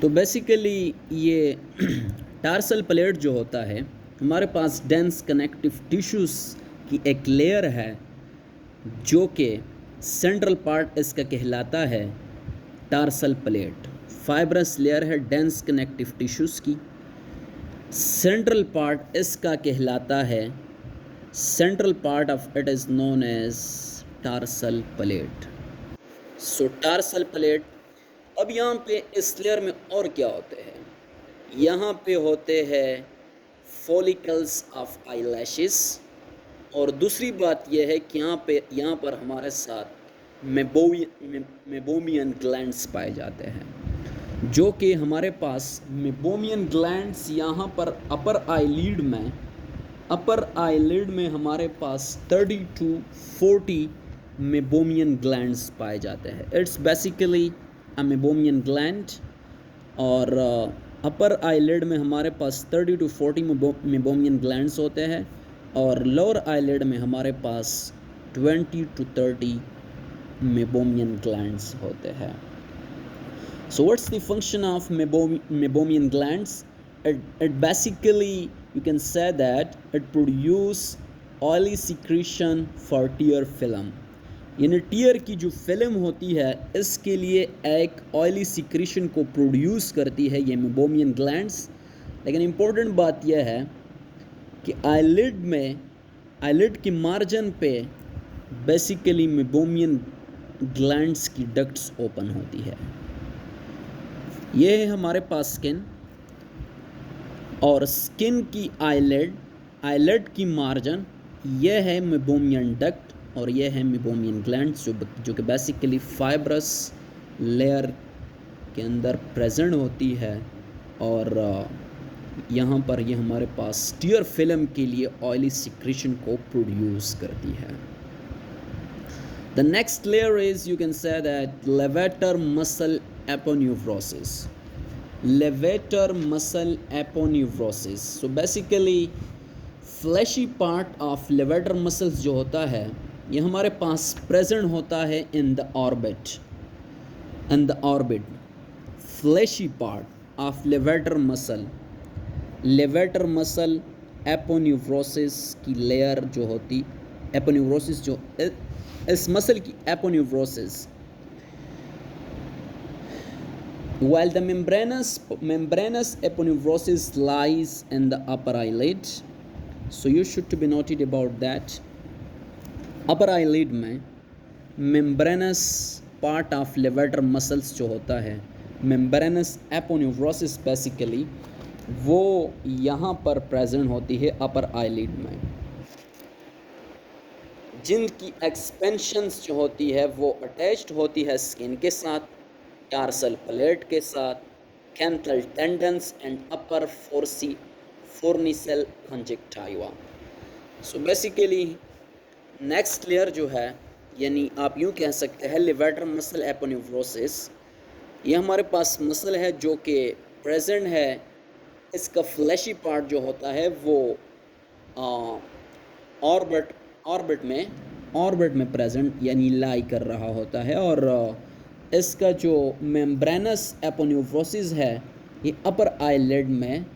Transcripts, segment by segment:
तो बेसिकली ये tarsal plate जो होता है, हमारे पास डेंस कनेक्टिव टिश्यूज़ की एक लेयर है जो कि सेंट्रल पार्ट इसका कहलाता है टार्सल प्लेट। फाइब्रस लेयर है डेंस कनेक्टिव टिश्यूज़ की। सेंट्रल पार्ट इसका कहलाता है, central part of it is known as tarsal plate. So tarsal plate. अब यहाँ पे इस लेयर में और क्या होते हैं? यहाँ पे होते हैं फॉलिकल्स ऑफ आईलैशेस, और दूसरी बात यह है कि यहाँ पर हमारे साथ मेबोमियन ग्लैंड्स पाए जाते हैं, जो कि हमारे पास मेबोमियन ग्लैंड्स यहाँ पर अपर आईलिड में हमारे पास 30 to 40 मेबोमियन ग्लैंड्स पाए जाते हैं। It's basically a Meibomian gland. और अपर आईलिड में हमारे पास 30 to 40 मेबोमियन ग्लैंड्स होते हैं, और लोअर आईलिड में हमारे पास 20 to 30 मेबोमियन ग्लैंड्स होते हैं। So what's the function of meibomian glands? It basically, you can say that it produce oily secretion for tear film. यानी टीयर की जो फिल्म होती है इसके लिए एक ऑयली सिक्रीशन को प्रोड्यूस करती है ये मेबोमियन ग्लैंड्स। लेकिन इम्पोर्टेंट बात यह है कि आईलिड की मार्जिन पे बेसिकली मेबोमियन ग्लैंड्स की डक्ट्स ओपन होती है। ये है हमारे पास स्किन, और स्किन की आईलिड की मार्जिन, यह है मेबोमियन डक्ट, और यह है मेबोमियन ग्लैंड्स जो कि बेसिकली फाइब्रस लेयर के अंदर प्रेजेंट होती है, और यहाँ पर ये हमारे पास टीयर फिल्म के लिए ऑयली सिक्रीशन को प्रोड्यूस करती है। The next layer is, you can say that, levator muscle aponeurosis. Levator muscle aponeurosis. So basically fleshy part of levator muscles जो होता है ये हमारे पास present होता है in the orbit. Fleshy part of levator muscle aponeurosis की layer जो होती, aponeurosis जो इस मसल की aponeurosis, while the membranous aponeurosis lies in the upper eyelid. So you should to be noted about that. upper eyelid में membranous part of levator muscles जो होता है, membranous aponeurosis basically वो यहाँ पर प्रेजेंट होती है अपर आईलिड में, जिनकी एक्सपेंशंस जो होती है वो अटैच्ड होती है स्किन के साथ, टार्सल प्लेट के साथ, canthal tendons and upper fornical conjunctiva. So basically next layer जो है, यानी आप यूँ कह सकते हैं लेवेटर मसल एपोन्यूरोसिस, ये हमारे पास मसल है जो कि प्रेजेंट है, इसका फ्लैशी पार्ट जो होता है वो ऑर्बिट में प्रेजेंट यानी लाई कर रहा होता है, और इसका जो मेम्ब्रेनस एपोन्यूरोसिस है ये अपर आईलिड में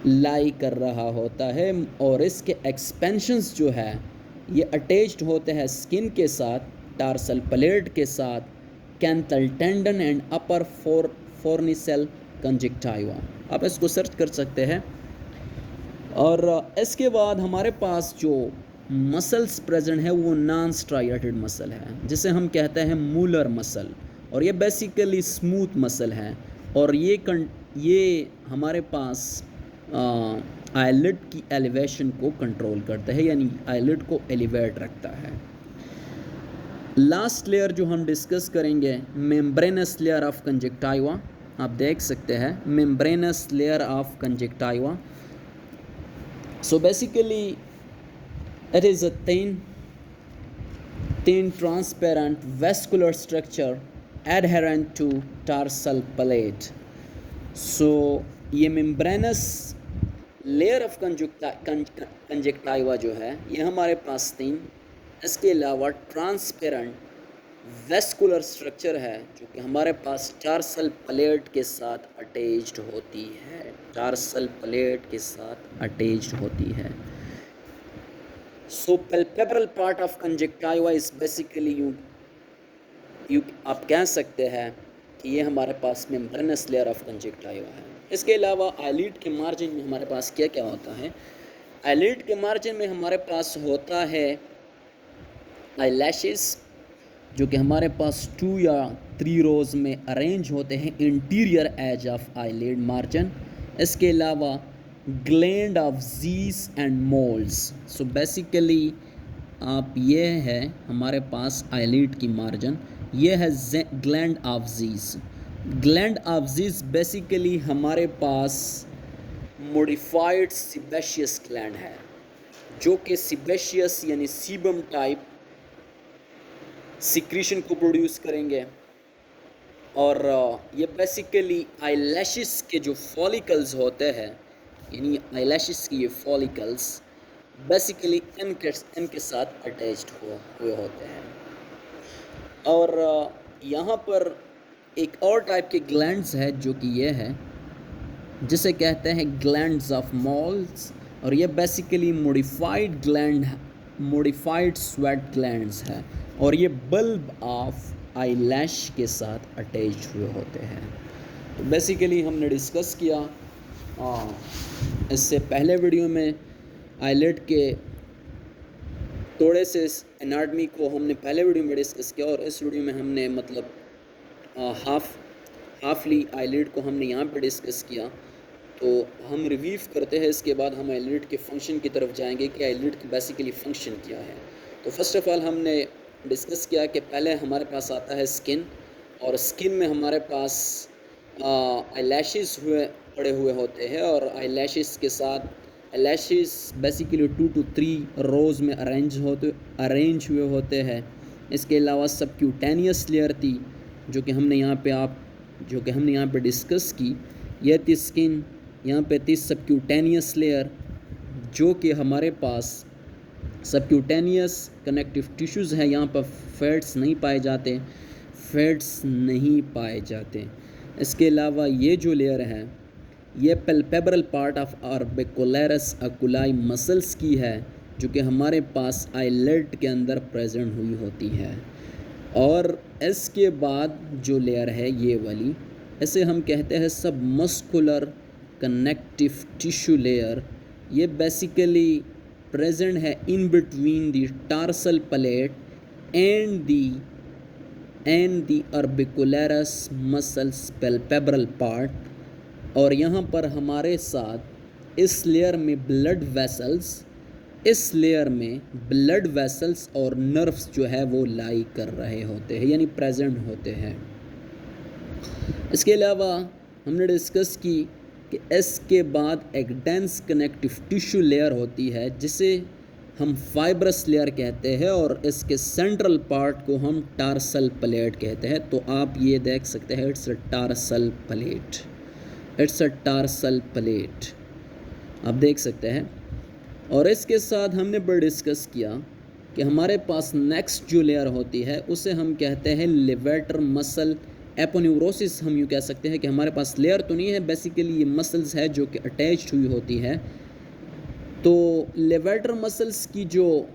लाई कर रहा होता है, और इसके एक्सपेंशंस जो है ये अटैच्ड होते हैं स्किन के साथ, टार्सल प्लेट के साथ, कैंथल tendon and upper fornical conjunctiva. आप इसको सर्च कर सकते हैं। और इसके बाद हमारे पास जो मसल्स प्रेजेंट है वो नॉन स्ट्राइएटेड मसल है, जिसे हम कहते हैं मूलर मसल, और ये बेसिकली स्मूथ मसल है, और ये हमारे पास आईलिड की एलिवेशन को कंट्रोल करता है, यानी आईलिड को एलिवेट रखता है। लास्ट लेयर जो हम डिस्कस करेंगे, मेम्ब्रेनस लेयर ऑफ कंजक्टिवा। आप देख सकते हैं membranes layer of conjunctiva. So basically it is a thin transparent vascular structure adherent to tarsal plate. So ये membranous layer of conjunctiva जो है ये हमारे पास thin, इसके अलावा transparent वेस्कुलर स्ट्रक्चर है जो कि हमारे पास टार्सल प्लेट के साथ अटैच्ड होती है, टार्सल प्लेट के साथ अटैच्ड होती है। So palpebral part of conjunctiva is basically you आप कह सकते हैं कि ये हमारे पास मेम्ब्रेनस लेयर ऑफ कंजक्टाइवा है। इसके अलावा आईलिड के मार्जिन में हमारे पास क्या क्या होता है? आईलिड के मार्जिन में हमारे पास होता है आईलैशेस, जो कि हमारे पास 2 या 3 रोज में अरेंज होते हैं interior edge of eyelid margin. इसके अलावा gland of Zeis and Moll's. So basically आप ये है हमारे पास आईलिड की मार्जिन, ये है ग्लैंड ऑफ जीस। ग्लैंड ऑफ जीस बेसिकली हमारे पास मॉडिफाइड सीबेशियस ग्लैंड है, जो कि सीबेशियस यानी सीबम टाइप सिक्रीशन को प्रोड्यूस करेंगे। और ये बेसिकली आईलैशेस के जो फॉलिकल्स होते हैं, यानी आईलैशेस की ये फॉलिकल्स बेसिकली इनके साथ अटैच्ड हुए होते हैं। और यहाँ पर एक और टाइप के ग्लैंड्स है जो कि ये है, जिसे कहते हैं ग्लैंड्स ऑफ मोल्स। और ये basically modified gland, modified sweat glands है, और ये बल्ब ऑफ आईलैश के साथ अटैच्ड हुए होते हैं। तो बेसिकली हमने डिस्कस किया इससे पहले वीडियो में आईलिड के थोड़े से एनाटमी को हमने पहले वीडियो में डिस्कस किया, और इस वीडियो में हमने मतलब हाफली आईलिड को हमने यहाँ पे डिस्कस किया। तो हम रिव्यू करते हैं, इसके बाद हम आईलिड के फंक्शन की तरफ जाएंगे कि आईलिड की बेसिकली फंक्शन क्या है। तो फर्स्ट ऑफ ऑल हमने डिस्कस किया कि पहले हमारे पास आता है स्किन, और स्किन में हमारे पास आईलैशेस पड़े हुए होते हैं, और आईलैशेस के साथ आईलैशेस बेसिकली 2 to 3 रोज में अरेंज हुए होते हैं। इसके अलावा सबक्यूटेनियस लेयर थी जो कि हमने यहाँ पे डिस्कस की। यह थी स्किन, यहाँ पे थी सबक्यूटेनियस लेयर, जो कि हमारे पास सबक्यूटेनियस कनेक्टिव टिश्यूज़ हैं, यहाँ पर फैट्स नहीं पाए जाते। इसके अलावा ये जो लेयर है ये palpebral part of orbicularis अकुलाई muscles की है, जो कि हमारे पास आईलिड के अंदर प्रेजेंट हुई होती है। और इसके बाद जो लेयर है ये वाली, इसे हम कहते हैं सब मस्कुलर कनेक्टिव टिश्यू लेयर। ये बेसिकली प्रेजेंट है in between the tarsal plate and the orbicularis muscles palpebral part. और यहाँ पर हमारे साथ इस लेयर में ब्लड वेसल्स और नर्व्स जो है वो लाई कर रहे होते हैं, यानी प्रेजेंट होते हैं। इसके अलावा हमने डिस्कस की कि इसके बाद एक डेंस कनेक्टिव टिश्यू लेयर होती है, जिसे हम फाइब्रस लेयर कहते हैं, और इसके सेंट्रल पार्ट को हम टार्सल प्लेट कहते हैं। तो आप ये देख सकते हैं, इट्स अ टार्सल प्लेट आप देख सकते हैं। और इसके साथ हमने बड़ा डिस्कस किया कि हमारे पास नेक्स्ट जो लेयर होती है उसे हम कहते हैं लेवेटर मसल एपोन्यूरोसिस। हम यूँ कह सकते हैं कि हमारे पास लेयर तो नहीं है, बेसिकली ये मसल्स है जो कि अटैच्ड हुई होती है। तो लेवेटर मसल्स की जो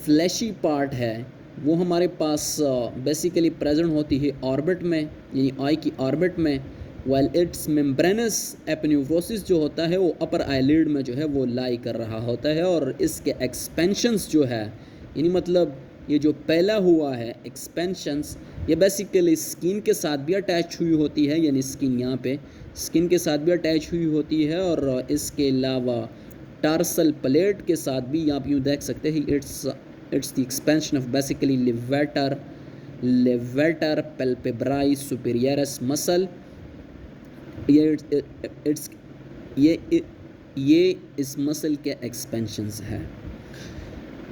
फ्लैशी पार्ट है वो हमारे पास बेसिकली प्रेजेंट होती है ऑर्बिट में, यानी आई की ऑर्बिट में, वाइल इट्स मेम्ब्रेनस एपोन्यूरोसिस जो होता है वो अपर आईलिड में जो है वो लाई कर रहा होता है। और इसके एक्सपेंशंस जो है, यानी मतलब ये जो पहला हुआ है एक्सपेंशंस, ये बेसिकली स्किन के साथ भी अटैच हुई होती है, यानी स्किन यहाँ पे स्किन के साथ भी अटैच हुई होती है। और इसके अलावा टार्सल प्लेट के साथ भी आप यूँ देख सकते हैं, it's the expansion of basically levator palpebrae superioris muscle. ये इस मसल के एक्सपेंशंस हैं।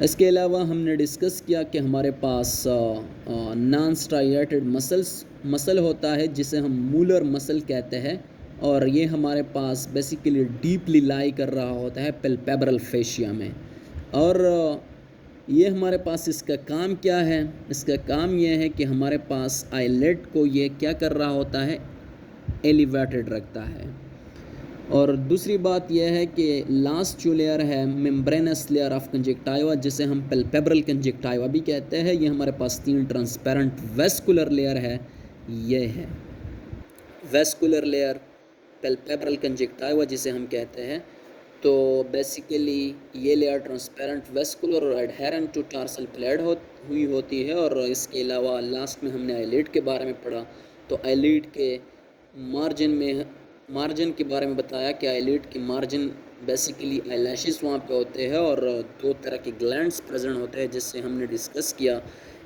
इसके अलावा हमने डिस्कस किया कि हमारे पास नॉन स्ट्राइएटेड मसल होता है, जिसे हम मूलर मसल कहते हैं, और ये हमारे पास बेसिकली डीपली लाई कर रहा होता है पैल्पेब्रल फेशिया में। और ये हमारे पास इसका काम क्या है? इसका काम ये है कि हमारे पास आईलेट को ये क्या कर रहा होता है, एलिवेटेड रखता है। और दूसरी बात यह है कि लास्ट जो लेयर है मेम्ब्रेनस लेयर ऑफ कंजक्टाइवा, जिसे हम पैल्पेब्रल कंजक्टाइवा भी कहते हैं, ये हमारे पास 3 ट्रांसपेरेंट वेस्कुलर लेयर है। ये है वेस्कुलर लेयर, पैल्पेब्रल कंजक्टाइवा जिसे हम कहते हैं। तो बेसिकली ये लेयर ट्रांसपेरेंट वेस्कुलर और एडहेरेंट टू टार्सल प्लेट हुई होती है। और इसके अलावा लास्ट में हमने आईलिड के बारे में पढ़ा, तो आईलिड के मार्जिन के बारे में बताया कि आईलिड की मार्जिन बेसिकली आईलैशेस वहाँ पे होते हैं और 2 तरह के ग्लैंड्स प्रेजेंट होते हैं जिससे हमने डिस्कस किया।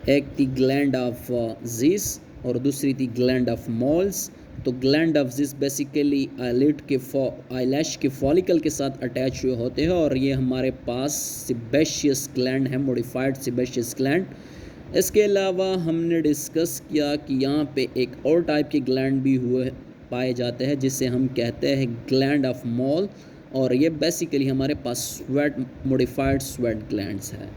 एक थी ग्लैंड ऑफ ज़ीस और दूसरी थी ग्लैंड ऑफ मोल्स। तो gland of Zeiss basically eyelid के आईलैश के फॉलिकल के साथ अटैच हुए होते हैं और ये हमारे पास सेबेशियस ग्लैंड है, मॉडिफाइड सेबेशियस ग्लैंड। इसके अलावा हमने डिस्कस किया कि यहाँ पे एक और टाइप के ग्लैंड भी पाए जाते हैं जिसे हम कहते हैं ग्लैंड ऑफ मोल, और ये बेसिकली हमारे पास स्वेट मॉडिफाइड स्वेट ग्लैंड्स है।